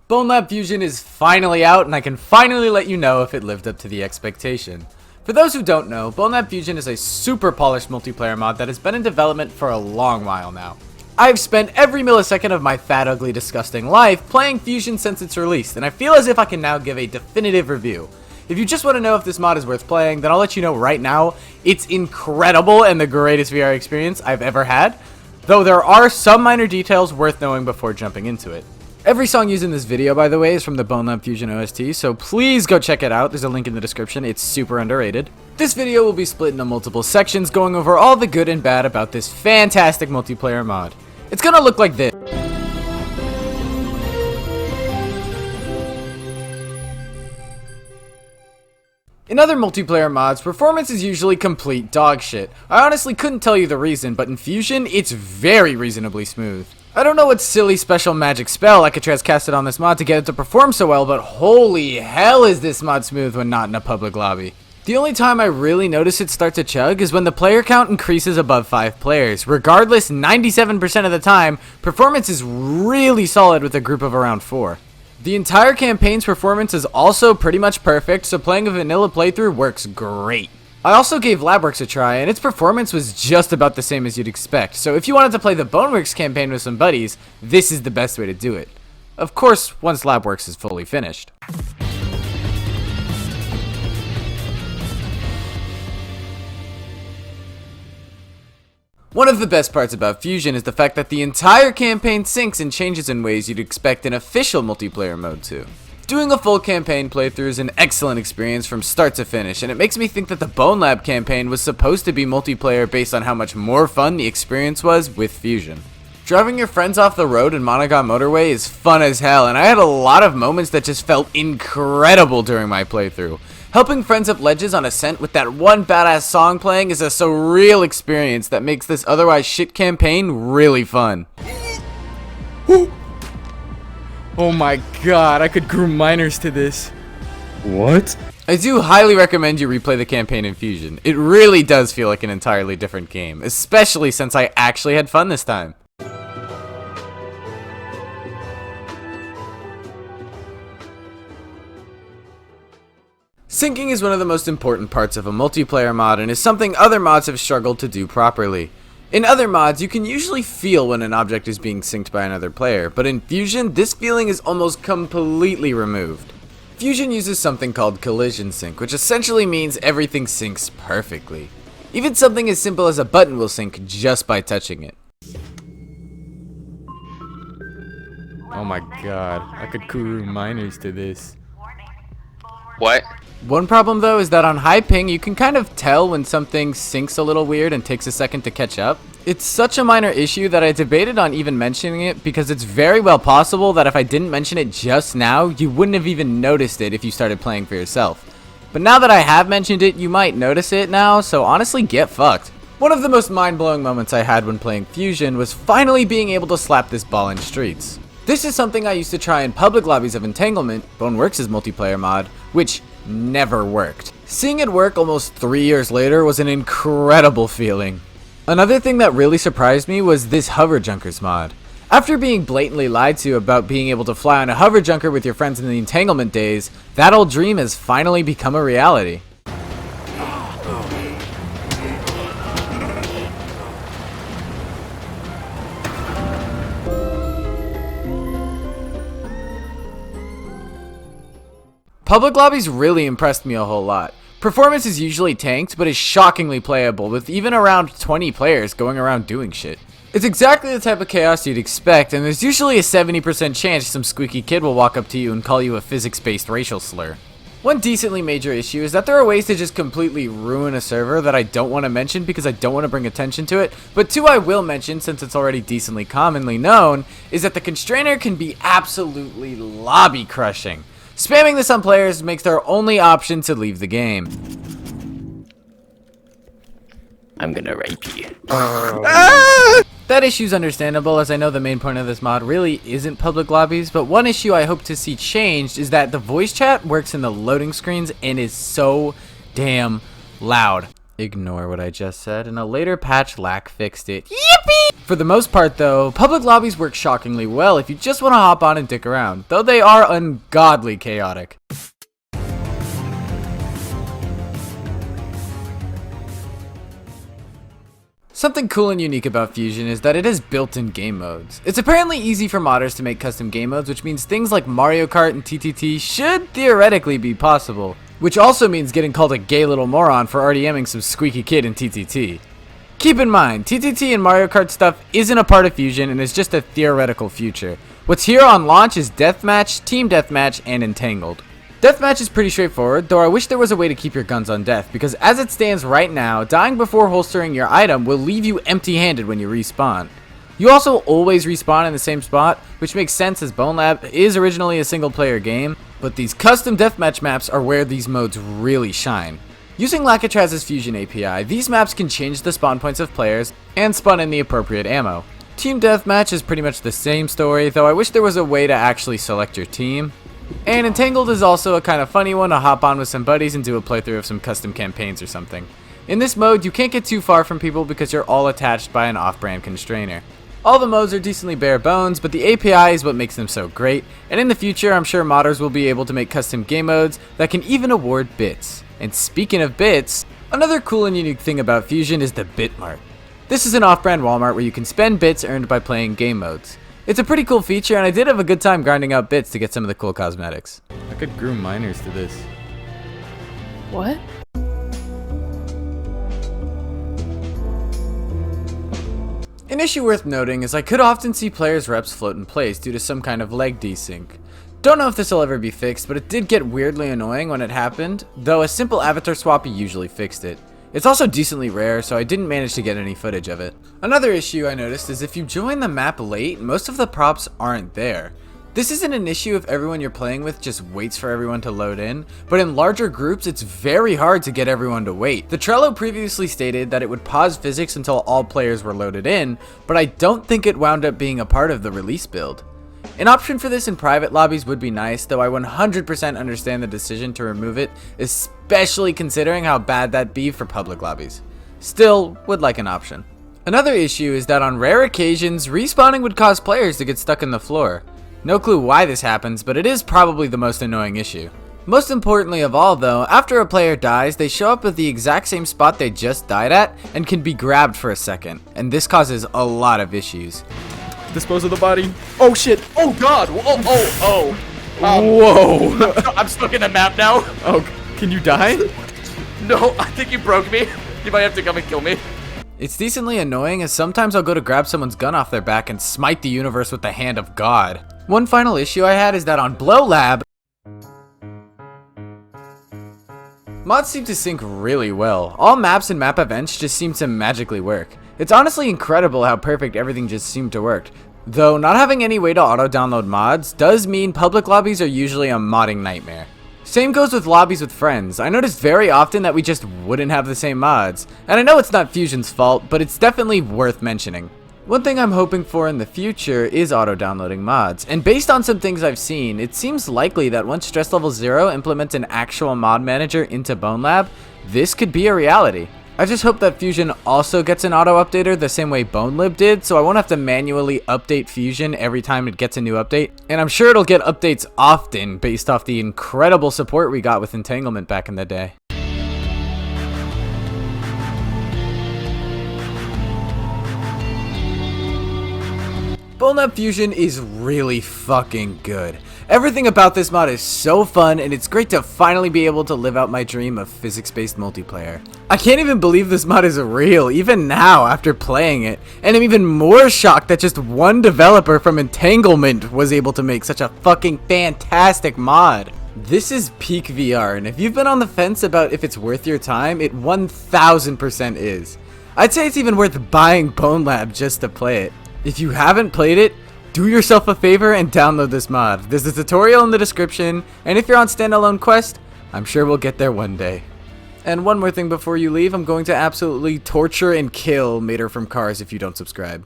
Bonelab Fusion is finally out, and I can finally let you know if it lived up to the expectation. For those who don't know, Bonelab Fusion is a super polished multiplayer mod that has been in development for a long while now. I've spent every millisecond of my fat, ugly, disgusting life playing Fusion since its release, and I feel as if I can now give a definitive review. If you just want to know if this mod is worth playing, then I'll let you know right now, it's incredible and the greatest VR experience I've ever had, though there are some minor details worth knowing before jumping into it. Every song used in this video, by the way, is from the Bonelab Fusion OST, so please go check it out. There's a link in the description. It's super underrated. This video will be split into multiple sections, going over all the good and bad about this fantastic multiplayer mod. It's gonna look like this. In other multiplayer mods, performance is usually complete dog shit. I honestly couldn't tell you the reason, but in Fusion, it's very reasonably smooth. I don't know what silly special magic spell Alcatraz casted on this mod to get it to perform so well, but holy hell is this mod smooth when not in a public lobby. The only time I really notice it start to chug is when the player count increases above 5 players. Regardless, 97% of the time, performance is really solid with a group of around 4. The entire campaign's performance is also pretty much perfect, so playing a vanilla playthrough works great. I also gave Labworks a try, and its performance was just about the same as you'd expect, so if you wanted to play the Boneworks campaign with some buddies, this is the best way to do it. Of course, once Labworks is fully finished. One of the best parts about Fusion is the fact that the entire campaign syncs and changes in ways you'd expect an official multiplayer mode to. Doing a full campaign playthrough is an excellent experience from start to finish, and it makes me think that the Bonelab campaign was supposed to be multiplayer based on how much more fun the experience was with Fusion. Driving your friends off the road in Monogon Motorway is fun as hell, and I had a lot of moments that just felt incredible during my playthrough. Helping friends up ledges on Ascent with that one badass song playing is a surreal experience that makes this otherwise shit campaign really fun. Oh my god, I could groom minors to this. What? I do highly recommend you replay the campaign in Fusion. It really does feel like an entirely different game, especially since I actually had fun this time. Syncing is one of the most important parts of a multiplayer mod and is something other mods have struggled to do properly. In other mods, you can usually feel when an object is being synced by another player, but in Fusion, this feeling is almost completely removed. Fusion uses something called collision sync, which essentially means everything syncs perfectly. Even something as simple as a button will sync just by touching it. Oh my god, I could groom minors to this. What? One problem though is that on high ping you can kind of tell when something syncs a little weird and takes a second to catch up. It's such a minor issue that I debated on even mentioning it because it's very well possible that if I didn't mention it just now, you wouldn't have even noticed it if you started playing for yourself. But now that I have mentioned it, you might notice it now, so honestly get fucked. One of the most mind-blowing moments I had when playing Fusion was finally being able to slap this ball in streets. This is something I used to try in public lobbies of Entanglement, Boneworks' multiplayer mod, which never worked. Seeing it work almost 3 years later was an incredible feeling. Another thing that really surprised me was this Hover Junkers mod. After being blatantly lied to about being able to fly on a hover junker with your friends in the Entanglement days, that old dream has finally become a reality. Public lobbies really impressed me a whole lot. Performance is usually tanked, but is shockingly playable, with even around 20 players going around doing shit. It's exactly the type of chaos you'd expect, and there's usually a 70% chance some squeaky kid will walk up to you and call you a physics-based racial slur. One decently major issue is that there are ways to just completely ruin a server that I don't want to mention because I don't want to bring attention to it, but two I will mention since it's already decently commonly known, is that the constrainer can be absolutely lobby crushing. Spamming this on players makes their only option to leave the game. I'm gonna rape you. That issue's understandable, as I know the main point of this mod really isn't public lobbies, but one issue I hope to see changed is that the voice chat works in the loading screens and is so damn loud. Ignore what I just said. In a later patch, Lack fixed it. Yippee! For the most part though, public lobbies work shockingly well if you just want to hop on and dick around, though they are ungodly chaotic. Something cool and unique about Fusion is that it has built-in game modes. It's apparently easy for modders to make custom game modes, which means things like Mario Kart and TTT should theoretically be possible. Which also means getting called a gay little moron for RDMing some squeaky kid in TTT. Keep in mind, TTT and Mario Kart stuff isn't a part of Fusion and is just a theoretical future. What's here on launch is Deathmatch, Team Deathmatch, and Entangled. Deathmatch is pretty straightforward, though I wish there was a way to keep your guns on death, because as it stands right now, dying before holstering your item will leave you empty-handed when you respawn. You also always respawn in the same spot, which makes sense as Bonelab is originally a single-player game, but these custom deathmatch maps are where these modes really shine. Using Lakatraz's Fusion API, these maps can change the spawn points of players and spawn in the appropriate ammo. Team Deathmatch is pretty much the same story, though I wish there was a way to actually select your team. And Entangled is also a kind of funny one to hop on with some buddies and do a playthrough of some custom campaigns or something. In this mode, you can't get too far from people because you're all attached by an off-brand constrainer. All the modes are decently bare bones, but the API is what makes them so great, and in the future I'm sure modders will be able to make custom game modes that can even award bits. And speaking of bits, another cool and unique thing about Fusion is the Bitmart. This is an off-brand Walmart where you can spend bits earned by playing game modes. It's a pretty cool feature, and I did have a good time grinding out bits to get some of the cool cosmetics. I could groom minors to this. What? An issue worth noting is I could often see players' reps float in place due to some kind of leg desync. Don't know if this will ever be fixed, but it did get weirdly annoying when it happened, though a simple avatar swap usually fixed it. It's also decently rare, so I didn't manage to get any footage of it. Another issue I noticed is if you join the map late, most of the props aren't there. This isn't an issue if everyone you're playing with just waits for everyone to load in, but in larger groups it's very hard to get everyone to wait. The Trello previously stated that it would pause physics until all players were loaded in, but I don't think it wound up being a part of the release build. An option for this in private lobbies would be nice, though I 100% understand the decision to remove it, especially considering how bad that'd be for public lobbies. Still, would like an option. Another issue is that on rare occasions, respawning would cause players to get stuck in the floor. No clue why this happens, but it is probably the most annoying issue. Most importantly of all though, after a player dies, they show up at the exact same spot they just died at and can be grabbed for a second, and this causes a lot of issues. Dispose of the body. Oh shit! Oh god! Oh! Whoa! I'm stuck in the map now. Oh, can you die? No, I think you broke me. You might have to come and kill me. It's decently annoying as sometimes I'll go to grab someone's gun off their back and smite the universe with the hand of God. One final issue I had is that on Bonelab, mods seem to sync really well. All maps and map events just seem to magically work. It's honestly incredible how perfect everything just seemed to work. Though not having any way to auto-download mods does mean public lobbies are usually a modding nightmare. Same goes with lobbies with friends. I noticed very often that we just wouldn't have the same mods. And I know it's not Fusion's fault, but it's definitely worth mentioning. One thing I'm hoping for in the future is auto-downloading mods, and based on some things I've seen, it seems likely that once Stress Level 0 implements an actual mod manager into Bonelab, this could be a reality. I just hope that Fusion also gets an auto-updater the same way Bonelab did, so I won't have to manually update Fusion every time it gets a new update, and I'm sure it'll get updates often based off the incredible support we got with Entanglement back in the day. Bonelab Fusion is really fucking good. Everything about this mod is so fun, and it's great to finally be able to live out my dream of physics-based multiplayer. I can't even believe this mod is real, even now after playing it, and I'm even more shocked that just one developer from Entanglement was able to make such a fucking fantastic mod. This is peak VR, and if you've been on the fence about if it's worth your time, it 1000% is. I'd say it's even worth buying Bonelab just to play it. If you haven't played it, do yourself a favor and download this mod. There's a tutorial in the description, and if you're on standalone quest, I'm sure we'll get there one day. And one more thing before you leave, I'm going to absolutely torture and kill Mater from Cars if you don't subscribe.